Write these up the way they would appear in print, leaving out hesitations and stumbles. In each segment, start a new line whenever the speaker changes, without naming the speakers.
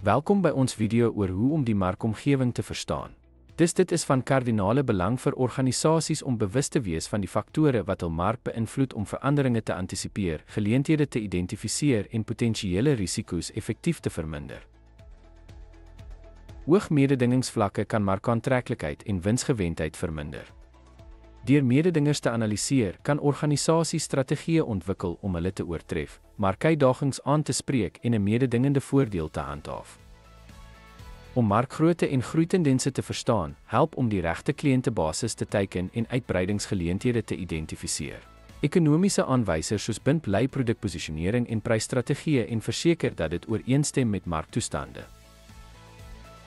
Welkom by ons video oor hoe om die markomgewing te verstaan. Dit is van kardinale belang vir organisasies om bewus te wees van die faktore wat hul mark beïnvloed om veranderinge te antisipeer, geleenthede te identifiseer en potensiële risiko's effektief te verminder. Hoë mededingingsvlakke kan markaantreklikheid en winsgewendheid verminder. Deur mededingers te analiseer, kan organisasies strategieë ontwikkel om hulle te oortref, markuitdagings aan te spreek en 'n mededingende voordeel te handhaaf. Om markgrootte en groeitendense te verstaan, help om die regte kliëntebasis te teiken en uitbreidingsgeleenthede te identifiseer. Ekonomiese aanwysers soos bind lei produkposisionering en prysstrategieë en verseker dat dit ooreenstem met marktoestande.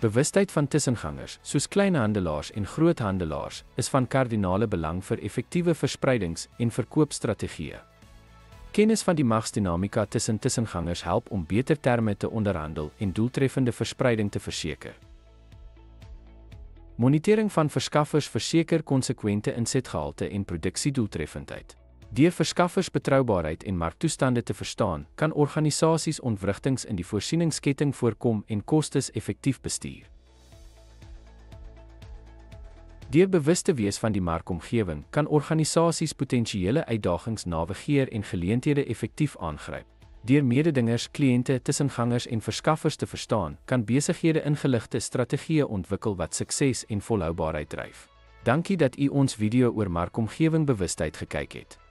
Bewustheid van tussengangers, soos kleinhandelaars en groothandelaars, is van kardinale belang vir effektiewe verspreidings- en verkoopstrategieë. Kennis van die magsdinamika tussen tussengangers help om beter terme te onderhandel en doeltreffende verspreiding te verseker. Monitering van verskaffers verseker konsekwente insetgehalte en produksiedoeltreffendheid. Deur verskaffers betroubaarheid en marktoestande te verstaan, kan organisasies ontwrigtings in die voorsieningsketting voorkom en kostes effektief bestuur. Deur bewus te wees van die markomgewing, kan organisasies potensiële uitdagings navigeer en geleenthede effektief aangryp. Deur mededingers, kliënte, tussengangers en verskaffers te verstaan, kan besighede ingeligte strategieë ontwikkel wat sukses en volhoubaarheid dryf. Dankie dat u ons video oor markomgewing bewustheid gekyk het.